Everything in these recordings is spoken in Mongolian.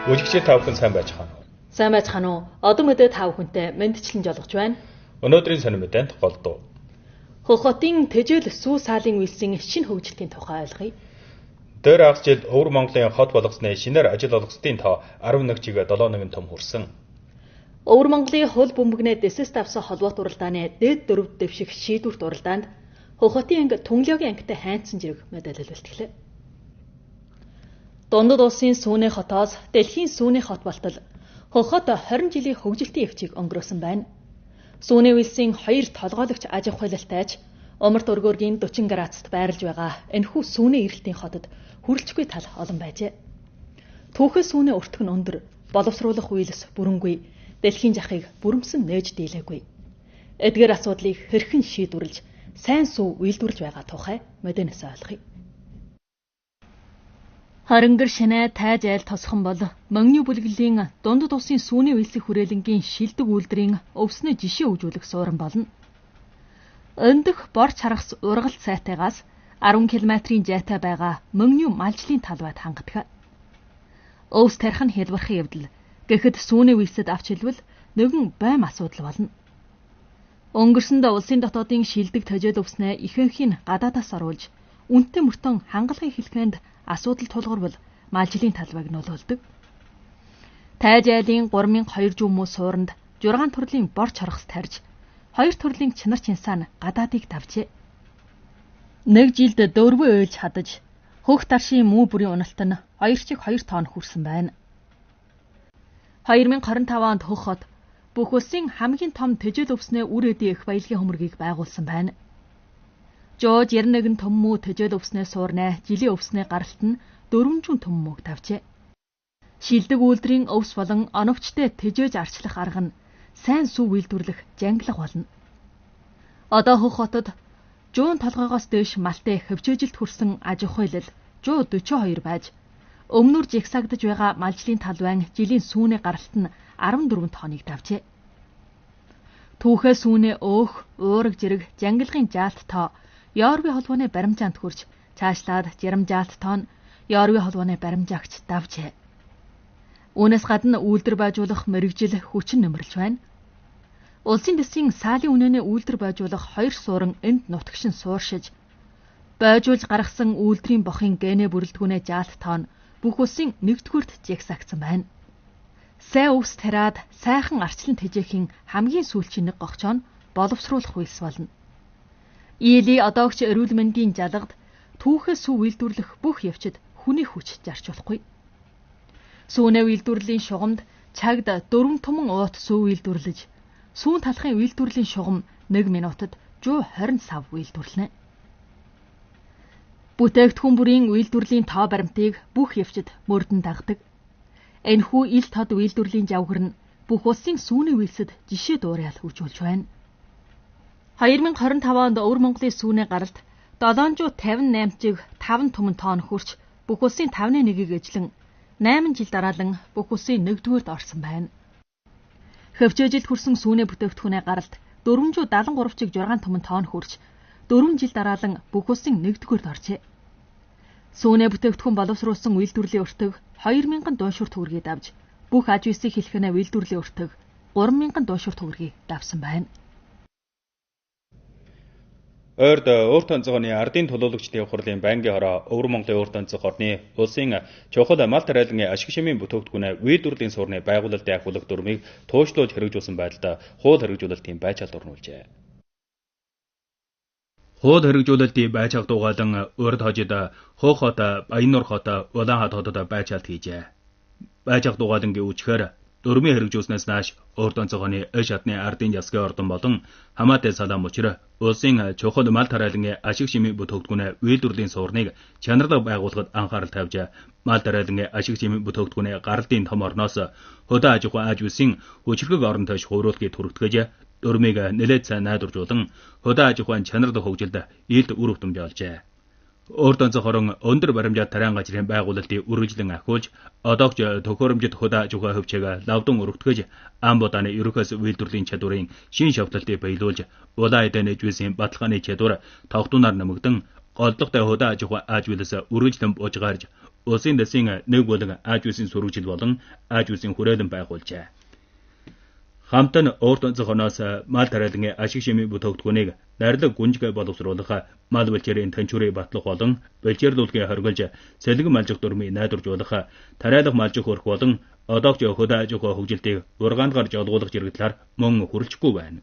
Үлгчээ та бүхэн сайн байцгаана уу? Сайн байцгаана уу? Одоо мэдээ та бүхэнтэй мэндчлэн жолгож байна. Өнөөдрийн сонир мэдээнд голдуу. Хөх хотын Тэжээл сүү саалын үйлсийн шинэ хөгжилтийн тухай ойлгоё. Дээр агц жил Өвөр Монголын хот болгосны шинээр ажил олгостын тоо 11-г 7-1 том хүрсэн. Өвөр Монголын хөл бөмбөгнээ дэсэс давсан холбоот уралдааны дээд дөрөв дэвших шийдвэрт уралдаанд Хөх хотын анги Түнглогийн ангитай хайнцсан зэрэг мэдээлэл бэлтгэлээ. Дундад улсын сүүний хотоос дэлхийн сүүний хот болтол Хөх хот 20 жилийн хөгжилтийн өвчийг өнгөрөөсөн байна. Сүүний үйлсийн 2 толгойлогч аж ахуй хялтайч Умарт өргөөргийн 40 градусд байрлаж байгаа энэхүү сүүний эрэлтийн хотод хүрэлцгүй тал олон байжээ. Түүхээ сүүний өртөг нь өндөр, боловсруулах үйлс бүрэнгүй, дэлхийн жахыг бүрэмсэн нээж дийлээгүй. Эдгээр асуудлыг хэрхэн шийдвэрлэж, сайн сүү үйлдвэрлэж байгаа тухай мэдэнэс ойлгоё. Харингэр шинэ тайж айл тосхон бол Мөнгөний бүлэглэлийн дундад улсын сүүний үйлсийн хүрээлэнгийн шилдэг үйлдвэрийн өвснө жишээ өгжүүлэх суурин болно. Өндөх борч харгас ургалт сайтайгаас 10 км-ийн зайтай байгаа Мөнгөний малжлын талбайд хангадаг. Өвс тарих нь хэлбэрхэн явдал. Гэхэд сүүний үйлсэд авч хэлбэл нэгэн байм асуудал болно. Өнгөрсөнд улсын дотоодын шилдэг Тэжээл өвснээ ихэнхийг гадаадаас оруулж үнэтэй мөртөн хангалагын хэлхэнд асуудал тулгарвал малжлын талбайг нөлөөлдөг. Тайж айлын 3200 муу сууранд 6 төрлийн борч харгас тарьж 2 төрлийн чанар чинсаа гадаадыг давжээ. Нэг жилд 4 ойлж хадаж хөх таршийн муу бүрийн уналт нь 2.2 тонн хүрсэн байна. 2025 онд Хөх хот бүх улсын хамгийн том Тэжээл өвснөө үр эдийн эх баялагын хөмрөгийг байгуулсан байна. Жоо 91 том муу Тэжээл өвснөө суурнаа жилийн өвснөө гаралт нь 400 том мууг тавьжээ. Шилдэг үйлдвэрийн өвс болон оновчтой тэжээж арчлах арга нь сайн сүү үйлдвэрлэх жанглах болно. Одоо Хөх хотод 100 толгойгоос дээш малтай хөвчөөжилт хүрсэн аж ахуйлал 142 байж өмнөр жигсагдж байгаа малжлын талбайн жилийн сүүний гаралт нь 14 тонныг тавьжээ. Түүхээ сүүний өөх, уурэг зэрэг жангилгын жаалт тоо Европын холбооны баримжаанд хүрч цаашлаад жарамжаалт тоон Европын холбооны баримжаагч давжээ. Үүнээс гадна үйлдвэр байжуулах мэрэгжил хүчин нэмэрлж байна. Улсын дэсийн саалын үнэний үйлдвэр байжуулах 2 суурин энд нутагшин сууршиж байжуулж гаргасан үйлдвэрийн бохын генэ бүрэлдэхүүнээ жаалт тоон бүх улсын 1-р жигсагдсан байна. Сайн өвс тариад сайхан арчлан тэжээхийн хамгийн сүүлчийн нэг гогчоо нь боловсруулах үйлс болно. Ийли одоогч эрүүл мэндийн жалгад түүхээ сүү үйлдвэрлэх бүх явцад хүний хүч зарч болохгүй. Сүүнээ үйлдвэрлэлийн шугамд цагт 4 томон уут сүү үйлдвэрлэж, сүүн талхын үйлдвэрлэлийн шугам 1 минутад 120 сав үйлдвэрлэнэ. Бүтээгдэхүүн бүрийн үйлдвэрлэлийн тоо баримтыг бүх явцад мөрдөн дагдаг. Энэхүү ил тод үйлдвэрлэлийн завхар нь бүх улсын сүүний үйлсэд жишээ дуурайал хөгжүүлж байна. 2025 онд Өвөр Монголын сүүний гаралт 758-г 5 түмэн тонн хүрч бүх улсын 5.1-ийг эзлэн 8 жил дараалан бүх улсын 1-р орсон байна. Хөвчөөжилт хүрсэн сүүний бүтээгдэхүүнээ гаралт 473-г 6 түмэн тонн хүрч 4 жил дараалан бүх улсын 1-р оржээ. Сүүний бүтээгдэхүүн боловсруулсан үйлдвэрлэлийн өртөг 2000 дуушуур төгрөгийг давж бүх аж үйлсийг хэлхэнэ үйлдвэрлэлийн өртөг 3000 дуушуур төгрөгийг давсан байна. Ойрд Өөрт онцгойн ардын төлөөлөгчдийн хурлын байнгын хороо Өвөр Монголын Өөрт онцгой орны улсын чухал мал тариалангийн ашиг шимийн бүтээгдэхүүнээ үйлдвэрлэлийн суурны байгуулалтын ахуулах дүрмийг туушлуулж хэрэгжүүлсэн байдалд хууль хэрэгжүүлэлтийн байцаалд орнуулжээ. Хууль хэрэгжүүлэлтийн байцаалд дугаалan урд хожид Хөх хот, Баяннур хот, Улаанхат хотод байцаалт хийжээ. Байцаалд дугаалангийн үчгээр дүрмийн хэрэгжүүлснээс нааш Өөрт онцгойн эш хатны ардын засгийн ордон болон хамаатай салаам учир улсын чухал мал тариалангийн ашиг шимийн бүтээгдэхүүнээ үйлдвэрлэлийн суурныг чанарлаг байгуулахад анхаарал тавьж мал тариалангийн ашиг шимийн бүтээгдэхүүнээ гаралтын том орноос хөдөө аж ахуй аж үйлсийн хүчирхэг орон тойш хөрвүүлэхийг түргтгэж дүрмийг нэлээд сайн найдваржуулан хөдөө аж ахуйн чанарлаг хөгжилд илт үр өгтөмж олжээ. Өөрт онцгой хорон өндөр баримжаа тариан газрын байгуулалтын үргэлжлэн ахиулж одоогч төхөөрөмжөд хөдөө аж ахуй хөвчөг лавдан өргөтгөж ам будааны ерөнхөөс үйлдвэрлэлийн чадварын шин шавталтыг баялуулж улаан эдэн ижвэсийн баталгааны чадвар тогтунаар нэмэгдэн голдлоготой хөдөө аж ахуй аж үйлс үргэлжлэн буужгарж улсын дэсийн нэг болон аж үйлсийн сурвалжил болон аж үйлсийн хүрээлэн байгуулжээ. Хамт нь урд зохиноос мал тариалан ашиг шимийн бүтээгдэхүүнийг найрлаг гүнжгэ боловсруулах, мал бэлчээрийн танчуурыг батлах болон бэлчээрлүүлгийн хоригдж сэлгэн малжих дүрмийг найдваржуулах, тариалах малжих хөрөх болон одоогч хөдөө аж ахуй хөгжилтийг ургаанд гарч олгуулах зэрэглэлээр мөн хүрэлцэхгүй байна.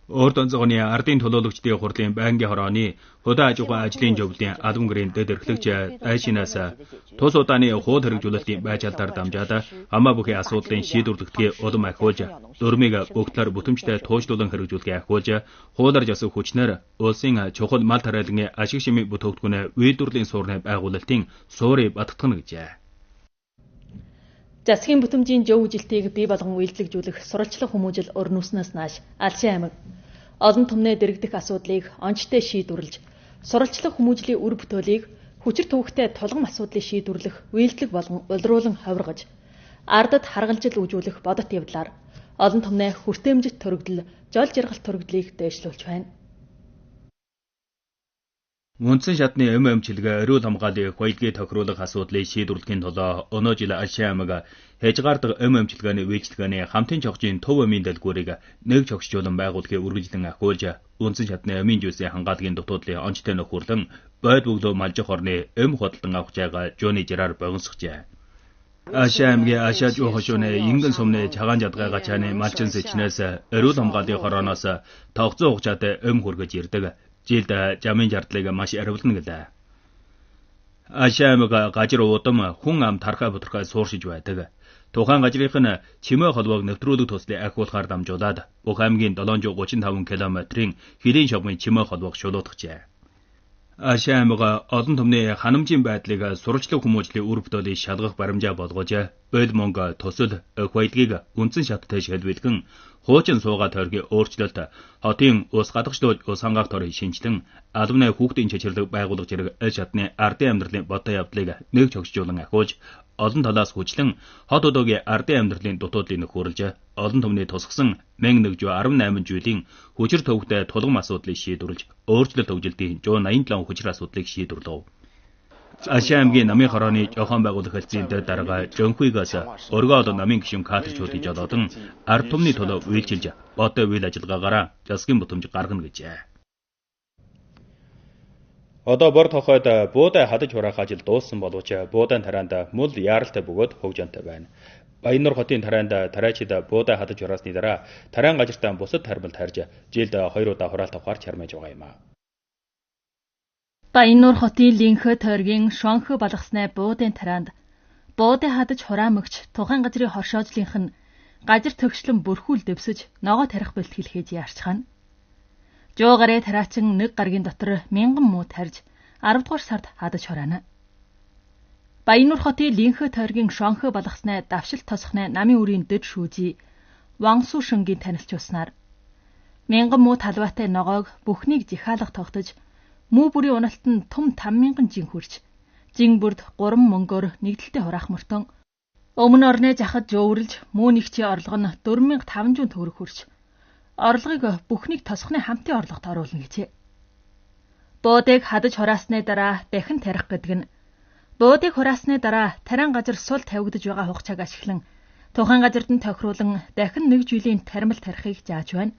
Урд онцгоны ардын төлөөлөгчдийн хурлын байнгын хорооны хөдөө аж ахуй ажлын зөвлөлийн албан гэрийн дэд эрхлэгч Айшинаас тус удааны хууль хэрэгжүүлэлтийн байжаалтаар дамжаад хамаа бүхий асуудлын шийдвэрлэгдэхийг улам ахиулж, дүрмийг бүгдлээр бүтэмжтэй туужлуулан хэрэгжүүлэхийг ахиулж, хуулиар засаг хүчнээр улсын чухал мал тариалан ашиг шимийн бүтээгдэхүүн үйлдвэрлэлийн суурны байгуулалтын суурийг баттгах гэжээ. Засгийн бүтэмжийн зөв үжилтийг бий болгон үйлдвэрлэжүүлэх сурвалжлах хүмүүжил өрнөснөөс нааш Алшин аймаг олон түмнээ дэрэгдэх асуудлыг онцтой шийдвэрлэж, сурвалжлах хүмүүжлийн үр бүтээлийг хүчир төвөгтэй тулгам асуудлыг шийдвэрлэх үйлдэлэг болгон улруулан ховиргож, ардад харгалзал үүжүүлэх бодот явдлаар олон түмнээ хүртээмжит төрөгдөл, жол жаргалт төрөгдлийг дээшлүүлж байна. Үндсэн шатны эмчилгээ эрүүл хамгааллын баялагийг тохируулах асуудлыг шийдвэрлэхийн тулд өнөө жил Алшин аймаг хязгаардаг эмчилгээний үйлчилгээний хамтын чогжийн төв эмийн дэлгүүрийг нэг чогшжуулан байгуулахыг үргэлжлэн ахиулж, үндсэн шатны эмийн жүйсийн хангалтын дутуудлын онцтой нөхөрлөн бойд бөглөө малжих орны эм хөдөлтөн авах жайга Жони Жираар богиносгожээ. Алшин аймгийн Ашааж хошууны Ингэн сумны чагаан жадгай гачааны малчин сэчнээс эрүүл хамгааллын хорооноос тогтцоо хугацаатай эм хүргэж ирдэг. Жилд жамын жартлыг маш аривлна гэлээ. Алшин аймаг гажир удам хүн ам тархай бутархай сууршиж байдаг. Тухайн гажрынх нь чимээ холбоог нэвтрүүлэх туслыг ахиулахаар дамжуулаад бүх аймгийн 735 км-ийн хэлийн шавмын чимээ холбоог шулуутгажээ. Алшин аймаг олон түмний ханамжийн байдлыг сурвалжлах хүмүүжлийн үр бүтээлийг шалгах баримжаа болгож, бод мөнгө тусал баялагийг үндсэн шаттай шилбэлгэн хуучин суугаа тойргийн өөрчлөлт, хотын ус гадагшлуулж ус хангаах торыг шинжилэн, албаны хүүхдийн чичирлэг байгуулах зэрэг шатны ардын амьдралын бодтой явдлыг нэг чогшжуулан ахиулж, олон талаас хүчлэн хот одоогийн ардын амьдралын дутуудлыг нөхөрлж, олон түмний тусгсан 1118 жилийн хүчир төвөгтэй тулгам асуудлыг шийдвэрлэж, өөрчлөлт хөгжилтийн 187 хүчир асуудлыг шийдвэрлэв. Алшин аймгийн намын хорооны жоохон байгуулах хэлцийн дэд дарга Жөнхүйгээс өргөөл намын гишүүн кадрчууд хийж одоодан ард түмний төлөө үйлчилж, бодтой үйл ажиллагаагаар засгийн бүтэмж гаргана гэжээ. Одоо бор тохойд буудай хадаж хураах ажил дууссан боловч буудаан тараанд мул яаралтай бөгөөд хөгжөөнтэй байна. Баяннур хотын тараанд тараачид буудай хадаж хураасны дараа тараан газартаа бусад тармилт харж жилд 2 удаа хураалт авахар чармайж байгаа юм а. Баяннур хотын Линхэ тойргийн Шонхө балгасны буудын тараанд буудай хадаж хураамагч тухайн газрын хоршоожлынх нь газар төгшлөн бүрхүүл дэвсэж ногоо тарих бэлтгэлхээж яарчхан. Жуугараа тараачин нэг гаргийн дотор 1000 муу тарж 10 дугаар сард хадаж хураана. Баяннур хотын Линхэ тойргийн Шонхө балгасны давшилт тосхны намын үрийн дэд шүүжи Вансу шөнгийн танилцуулснаар 1000 муу талбайтай ногоог бүхнийг жихаалга тогтож, муу бүрийн уналт нь том 5000 жин хүрч, жин бүрд 3 мөнгөөр нэгдэлтэй хураах мөртөн өмнө орны захад жөөврлж муу нэгчийн орлого нь 4500 төгрөг хүрч, орлогыг бүхнийг тосхны хамтын орлогот оруулна гэжээ. Буудыг хадаж хураасны дараа дахин тарих гэдэг нь буудыг хураасны дараа тариан газар сул тавигдж байгаа хугацааг ашиглан тухайн газарт нь тохируулан дахин 1 жилийн тармил тарихыг зааж байна.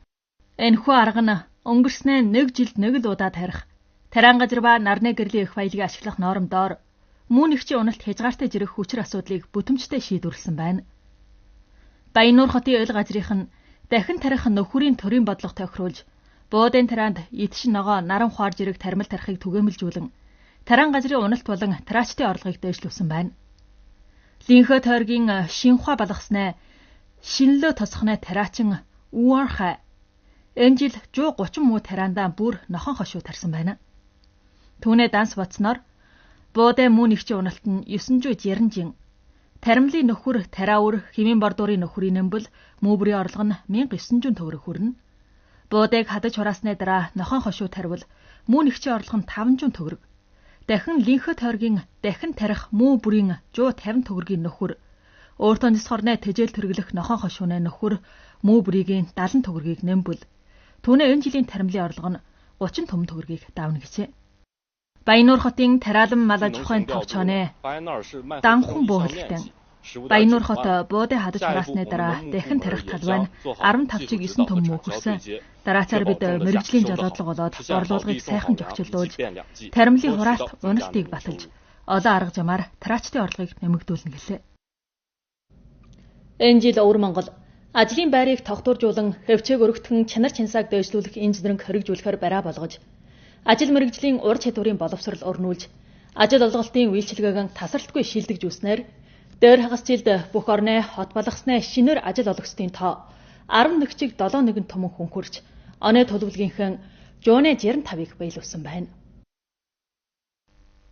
Энэхүү арга нь өнгөрснөө 1 жилд 1 л удаа тарих, тариан газар ба нарны гэрлийн их баялагийг ашиглах норомдоор муу нэгчийн уналт хязгаартай жирэх хүчир асуудлыг бүтэмжтэй шийдвэрлсэн байна. Баяннур хотын ойл газрынх нь дахин тарих нөхөрийн төрийн бодлого тохируулж, буудын тараанд итш ногоо наран хуар жирэх тармил тарихыг түгээмэлжүүлэн тариан газрын уналт болон тараачдын орлогыг дээшлүүлсэн байна. Линхэ тойргийн Шинхуа балгасны шинлөө тосхны тараачин Уархай энэ жил 130 муу тараандаа бүр нохон хошуу тарсан байна. Түүнээ данс бодсноор буудай муу нэгчийн уналт нь 960 жин, таримлын нөхөр тараавар хэмээн бордуурын нөхрийн нэмбэл муу бүрийн орлого нь 1900 төгрөг хүрнэ. Буудыг хадаж хураасны дараа нохон хошуу тарвал муу нэгчийн орлого нь 500 төгрөг. Дахин Линхэ тойргийн дахин тарих муу бүрийн 150 төгрөгийн нөхөр, өөртөө нисхорны тэжээл тэрглэх нохон хошууны нөхөр муу бүрийн 70 төгрөгийг нэмбэл түүнээ энэ жилийн таримлын орлого нь 30 том төгрөгийг давна гэжээ. Баяннуур хотын Тараалан мал аж ахуйн товчооны данхан буугалтай. Баяннуур хот буудай хадаж хураасны дараа дахин тарих талбай нь 15.9 том мөхөрсөн. Дараацаар бид мэрэгжлийн жолоодлого болоод орлуулгыг сайхан зохицуулж, таримлын хураалт уналтыг баталж, олон арга замаар тараачдын орлогыг нэмэгдүүлнэ гэлээ. Энэ жил Өвөр Монгол ажлын байрыг тогтворжуулан хөвчөг өргөтгөн чанар чансааг дэвшлүүлэх инженеринг хэрэгжүүлэхээр бараа болгож, ажил мэрэгжлийн ур чадварын боловсрол өрнүүлж, ажил олголтын үйлчилгээг тасралтгүй шилдэгжүүлснээр дээр хагас жилд бүх орны хот болгосноо шинээр ажил олгогчдын тоо 11.71 том хөнхөрч, оны төлөвлөгийнхөн 65-ыг биелүүлсэн байна.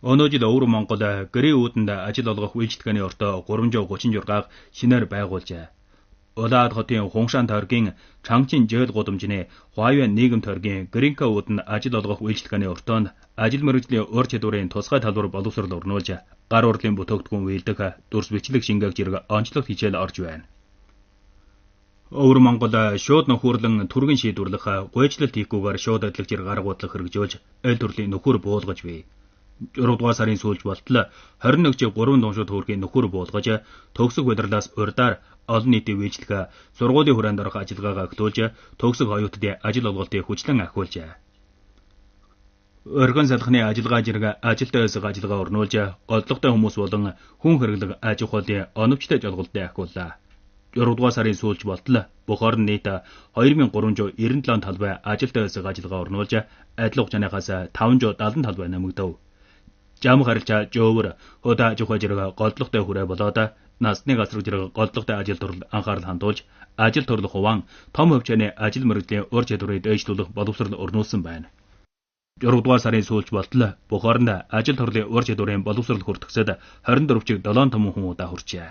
Өнөө жил Өвөр Монгол гэрээ үүдэнд ажил олгох үйлчилгээний өртөө 336-г шинээр байгуулжээ. Улаад хотын Хуншаан тойргийн Чангчин жээл гудамжны Хуайван нийгэм тойргийн Гринка үүдэнд ажил олгох үйлчилгээний өртөөнд ажил мэргэжлийн ур чадварын тусгай талбар боловсрол өрнүүлж, гар урлын бүтээгдэхүүн үйлдэх, дүрс бичлэг шингээх зэрэг онцлог хичээл орж байна. Өвөр Монгол шууд нөхөрлөн түргэн шийдвэрлэх, гойжлалт хийхгүйгээр шууд адилах зэрэг арга бодлого хэрэгжүүлж, аль төрлийн нөхөр буулгаж бий. 4 дугаар сарын сүүлж болтол 21-г 3 дуншууд төгрөгийн нөхөр буулгаж, төгсөх удирлаас урьдаар олон нийтийн үйлчлэгээ, сургуулийн хүрээнд орох ажиллагаагаа эхлүүлж, төгсөх оюутдын ажил олголтыг хүчлэн ахиулжээ. Оргон салхины ажиллагаа зэрэг ажилтай байсаг ажиллагаа өрнүүлж, голдлоготой хүмүүс болон хүн хэрэглэг аж ахуйлын оновчтой жолголтыг ахиуллаа. 4 дугаар сарын сүүлж болтол бүх орон нийт 2397 талбай ажилтай байсаг ажиллагаа өрнүүлж, адил хугацааныхаас 570 талбай нэмэгдэв. Жам харилчаа жөөвөр хөдөө аж ахуй зэрэг голдлоготой хүрээ болоод насны гасраг зэрэг голдлоготой ажил төрөл анхаарал хандуулж, ажил төрөл хуваан том хөвчөөний ажил мэргэжлийн ур чадварыг дэвшлүүлэх боловсрол өрнүүлсэн байна. 4 дугаар сарын сүүлж болтол бүх оронд ажил төрлийн ур чадварын боловсрол хүртгсэд 24.7 том хүн удаа хүрчээ.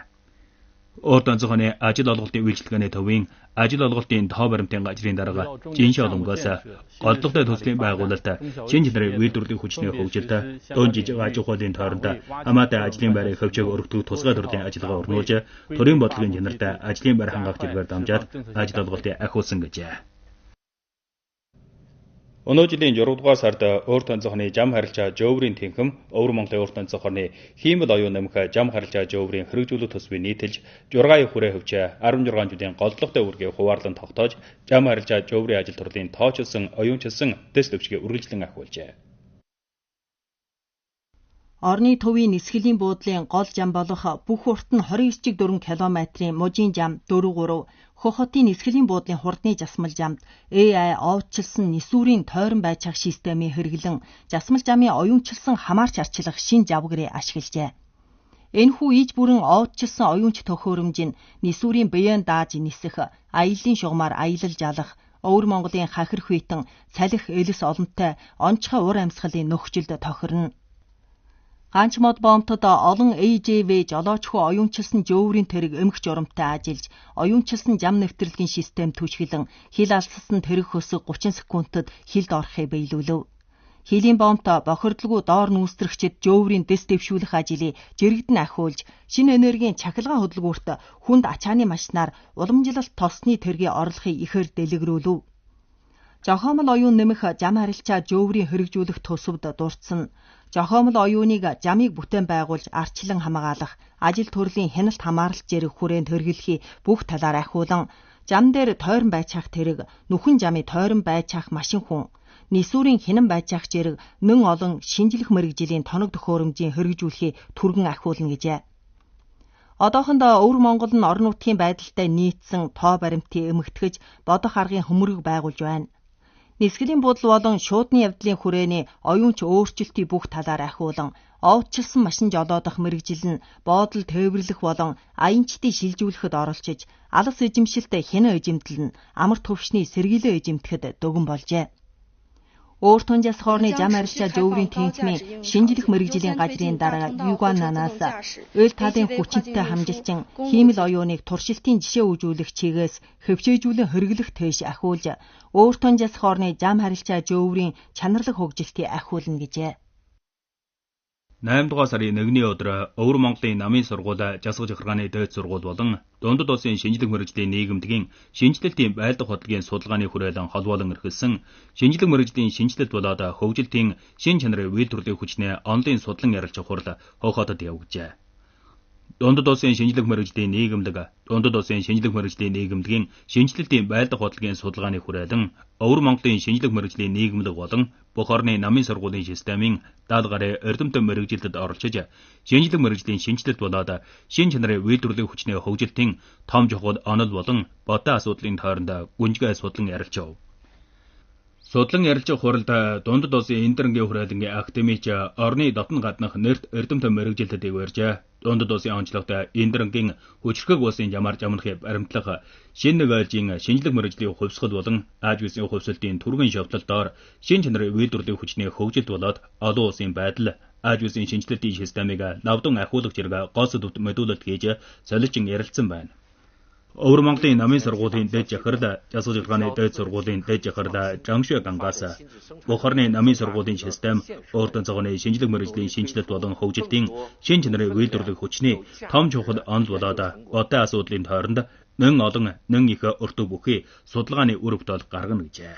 Урд онцгойн ажил олголтын үйлчилгээний төвийн ажил олголтын тоо баримтын газрын дарга Жиншээ Олонгоос голдлоготой төслийн байгуулалт шинэ чанарын үйлдвэрлэлийн хүчний хөгжилд дуун жижиг аж ахуйлын тойронд хамаатай ажлын байрыг хөвчөг өргөдөх тусгай төрлийн ажиллагаа өрнүүлж, төрийн бодлогын чанартай ажлын байр хангах зэргээр дамжаад ажил олголтыг ахиулсан гэжээ. Өнөө жилийн 6 дугаар сард урд онцгойн жам харилцаа жөөврийн тэнхэм Өвөр Монголын урд онцгойн хиймэл оюун нэмэх жам харилцаа жөөврийн хэрэгжүүлэлт төсвийг нийтэлж 6 хүрээ хөвчөө 16 жилийн голдлоготой үргээ хуваарлан тогтоож, жам харилцаа жөөврийн ажил төрлийн тоочилсон, оюунчилсан дэс төвчгийг үргэлжлэн ахиулжээ. Орны төвийн нисгэлийн буудлын гол жам болох бүх урт нь 29.4 км-ийн мужийн жам 4-3, Хөх хотын нисгэлийн буудлын хурдны жасмал жамд AI овчилсан нисүрийн тойрон байцаах системийн хэрэглэн жасмал жамын оюунчилсан хамаарч арчлах шин завгэрээ ашиглажээ. Энэхүү иж бүрэн овчилсан оюунч төхөөрөмж нь нисүрийн биеэн дааж нисэх, аяллаа шугамаар аялал жалах, Өвөр Монголын хахир хүйтэн салхи элс олонтой онцгой ур амьсгалын нөхцөлд тохирно. Ганч мод бомтод олон AJV жолоочхуу оюунчилсан жөөврийн тэрэг эмх журамтай ажиллаж, оюунчилсан жам нэвтрэлгийн систем түшгэлэн хил алссан тэрэг хөсөг 30 секундэд хилд орохыг биелүүлв. Хилийн бомт бохирдлгүй доор нүүстрэгчид жөөврийн дэс дэвшүүлэх ажлыг жирэгдэн ахиулж, шинэ энергийн цахилгаан хөдөлгүүрт хүнд ачааны машинаар уламжлалт тосны тэргийн орлогыг ихээр дэлгэрүүлв. Жохомол оюун нэмэх жам харилцаа жөөврийн хэрэгжүүлэх төсөвд дурдсан. Жохомол оюуныг жамыг бүтээн байгуулж арчлан хамгаалах, ажил төрлийн хяналт хамааралт зэрэг хүрээнд хэрэглэхий бүх талаар ахиулан, жам дээр тойрон байцаах тэрэг, нүхэн жамын тойрон байцаах машин хүн, нисүрийн хинэн байцаах зэрэг нэн олон шинжлэх мэргэжлийн тоног төхөөрөмжийн хэрэгжүүлэхий түргэн ахиулна гэжээ. Одоохондоо Өвөр Монгол нь орон нутгийн байдалтай нийцсэн тоо баримтыг эмэгтгэж, бодох аргын хөмрөг байгуулж байна. Нисгэлийн буудал болон шуудны явдлын хүрээний оюунч өөрчлөлтийн бүх талаар ахиулан, овчилсан машин жолоодох мэргэжил нь боодол тээвэрлэх болон аянчдыг шилжүүлэхэд оролцож, алс эзэмшилт хянаа эзэмдэл нь амар төвшний сэргийлээ эзэмдэхэд дөгөн болжээ. Өөр тунжаас хоорны жам харилцаа жөөврийн тэнхмийн шинжлэх мэргэжлийн газрын дарга Югананаас эл талын хүчинтэй хамжилчин хиймэл оюуныг туршилтын жишээ үзүүлэх чигээс хөвчөөжүүлэн хэрэглэх тэш ахиулж, өөр тунжаас хоорны жам харилцаа жөөврийн чанарлаг хөгжилтийг ахиулна гэжээ. 8 дугаар сарын 1-ний өдөр Өвөр Монголын намын сургууль засаг захиргааны дээд сургууль болон Дундад улсын шинжлэх мэргэжлийн нийгэмдгийн шинжилэлтийн байлдах бодлогын судалгааны хүрээлэн холбоолон эрхэлсэн шинжлэх мэргэжлийн шинжилэлт болоод хөгжилтийн шин чанарын үйлдвэрлэлийн хүчний онлын судлан ярилцах хурал хохотод явагджээ. Дундад улсын шинжлэх мэргэжлийн нийгэмдэг, Дундад улсын шинжлэх мэргэжлийн нийгэмдгийн шинжилэлтийн байлдах бодлогын судалгааны хүрээлэн Өвөр Монголын шинжлэх мэргэжлийн нийгэмдэг болон бүх орны намын сургуулийн системийн 70 гаруй эрдэмтэн мэргэжилтэд оролцож шинжлэх мэргэжлийн шинжилэлт болоод шин чанарын үйлдвэрлэлийн хүчний хөгжилтийн том чухал онол болон бодтой асуудлын тойронд гүнжгэй судлан ярилцав. Судлан ярилцах хуралд Дундад улсын Интернгийн хүрээлэнгийн академич орны дотн гаднах нэрт эрдэмтэн мэргэжилтэд ивэрж Дундад улсын онцлогтой Интернгийн хүчрхэг улсын жамаар жамнахыг баримтлах шинэ нэг айлжийн шинжлэх мэргэжлийн хувьсгал болон Аз улсын хувьсалтын түргэн шавталтаар шин чанарын үйлдвэрлэлийн хүчний хөгжилт болоод олон улсын байдал Аз улсын шинжилэлтийн системийг навдан ахиулагч зэрэг гол сэдвүүд мэдүүлэлт хийж солиочин ярилцсан байна. Өвөр Монголын намын сургуулийн дээд захирал, засаг захиргааны дээд сургуулийн дээд захирал Жамшиг Гангаас бүх орны намын сургуулийн систем, өөртөө цогны шинжлэх мэргэжлийн шинжилэлт болон хөгжилтийн шин чанарын үйлдвэрлэх хүчний том чухал онол болоод бодтой асуудлын тойронд нэн олон нэн их өртөг бүхий судалгааны үр өгтөл гаргана гэжээ.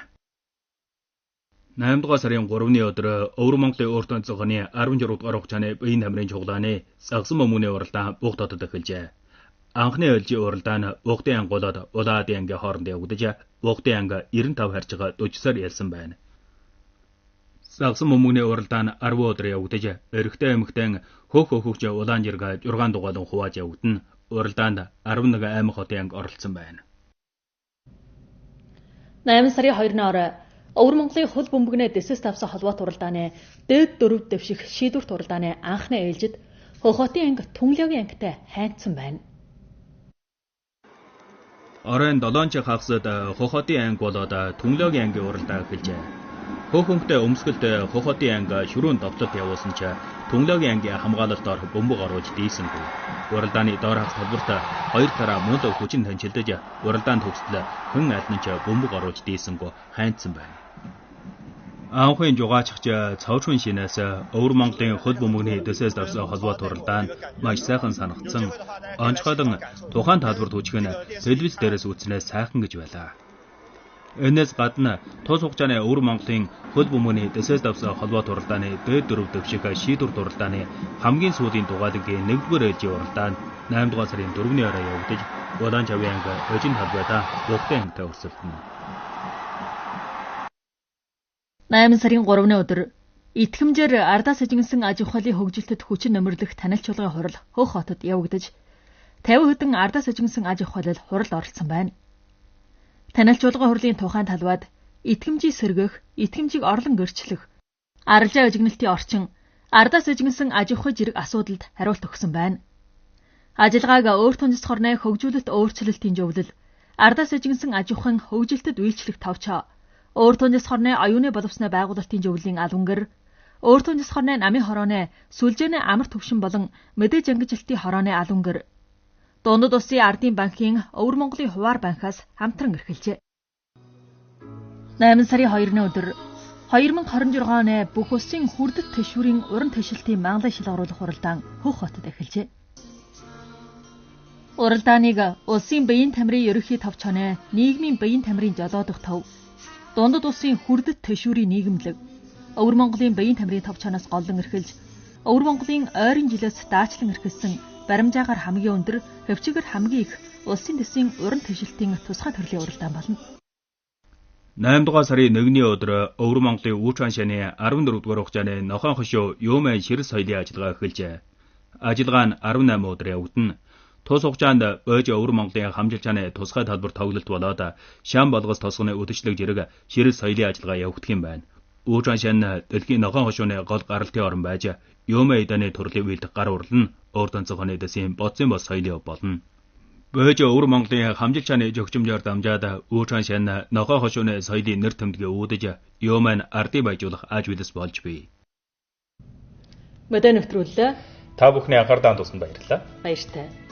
8 дугаар сарын 3-ны өдөр Өвөр Монголын өөртөө цогны 16 дугаар хугацааны биеийн тамирын чуглааны Сагсан Мөмгөний уралдаан Буг хотод эхэлжээ. Анхны ээлжийн уралдаан Бугтын анги болоод Улаадын ангийн хооронд явагдаж Бугтын анги 95 харьцаг 40-саар ялсан байна. Сагсан Мөмгөний уралдаан 10 өдөр явагдаж эрэгтэй эмэгтэй хөгч улаан жиргээ 6 дугаалan хувааж явагдана. Уралдаанд 11 аймаг хотын анги оролцсон байна. 8 сарын 2-ны орой Өвөр Монголын хөл бөмбөгнөө дэсэс тавсан холбоот уралдааны дээд дөрөв дэвших шийдвэрт уралдааны анхны ээлжид Хохотын анги Түнглэгийн ангитай хайнцсан байна. Оройн 7 хагасд Хохотын анги болоод Түнглэгийн ангийн уралдаа эхэлжээ. Хөхөнгөтэй өмсгөлд Хохотын анги ширүүн довтлолт явуулсан ч Түнглэгийн ангийн хамгаалалтаар бөмбөг оруулж дийсэнгүй. Уралдааны доор хагас толборт 2 тараа мөн хүчин танчилдаж уралдаан төгсдөл хүн аль нь ч бөмбөг оруулж дийсэнгүй хайнцсан байна. Анхын жугаачихч цавчун шинээс Өвөр Монголын хөл бөмбөгний дэсээс давсан холбоот уралдаан маш сайхан санагдсан. Онцгойлон тухайн талбарт хүчгэн телевиз дээрээс үзснээс сайхан гэж байлаа. Энэс гадна тус хугацааны Өвөр Монголын хөл бөмбөгний дэсээс давсан холбоот уралдааны дээд дөрөв дэвших шийдвэрт уралдааны хамгийн сүүлийн дугаалагийн 1-р ээлжийн уралдаан 8 дугаар сарын 4-ний орой явагдаж Улаан Чавын анги Өжин талбайдаа Бугтын ангитай өрсөлдөнө. 8 сарын 3-ны өдөр итгэмжээр ардаас эжигнсэн аж ахуйлын хөгжилтэд хүчин нэмэрлэх танилцуулгын хурал Хөх хотод явагдаж 50 хэдэн ардаас эжигнсэн аж ахуйлал хурал оролцсон байна. Танилцуулгын хурлын тухайн талбайд итгэмжийг сэргээх, итгэмжийг орлон гэрчлэх, арилжаа эжигнэлтийн орчин, ардаас эжигнсэн аж ахуй зэрэг асуудалд хариулт өгсөн байна. Ажиллагааг өөр түнжис хорны хөгжүүлэлт өөрчлөлтийн зөвлөл, ардаас эжигнсэн аж ахуйн хөгжилтэд үйлчлэх товчоо, өөр түнжис хорны оюуны боловсны байгуулалтын зөвлөлийн албангэр, өөр түнжис хорны намын хорооны сүлжээний амар төвшин болон мэдээж ангижилтын хорооны албангэр, Дундад улсын ардын банкын Өвөр Монголын хуваар банкаас хамтран эрхэлжээ. 8 сарын 2-ны өдөр 2026 оны бүх улсын хүрдэт тэшүүрийн уран тэшилтийн манлай шалгаруулах уралдаан Хөх хотод эхэлжээ. Уралдааныг улсын биеийн тамирын ерөнхий товчооны нийгмийн биеийн тамирын жолоодох төв, Дундад улсын хүрдэт тэшүүрийн нийгэмлэг, Өвөр Монголын биеийн тамирын товчооноос голлон эрхэлж, Өвөр Монголын ойрын жилээс даачлан эрхэлсэн баримжаагаар хамгийн өндөр, хөвчгөр хамгийн их улсын төсвийн уран тэшилтийн тусгай төрлийн уралдаан болно. 8 дугаар сарын 1-ний өдөр Өвөр Монголын Үүчан шаны 14 дугаар хугацааны Нохон хошуу Юумэн ширс соёлын ажиллагаа эхэлжээ. Ажиллагаа нь 18 өдөр явагдана. Тус хугацаанд Бөөж Өвөр Монголын хамжилчааны тусгай талбар тоглолт болоод шам болгос тосгоны үдшилэг зэрэг ширс соёлын ажиллагаа явагдах юм байна. Үүчан шан дэлхийн Нохон хошууны гол гаралтын орн байж Юумэн эдэний төрлийн үйлдэх гар урлан өөртөө цогны дэсийн бодсон бос соёлын болно. Бөөж Өвөр Монголын хамжилчааны жөгчмжөөр дамжаад Үүчан шан Нохон хошууны соёлын нэр томдгийг үүдэж Юумэн ардыг баяжуулах аж үйлс болж бий. Мэдээ нэвтрүүллээ. Та бүхний анхаардаанд тусанд баярлалаа. Баяртай.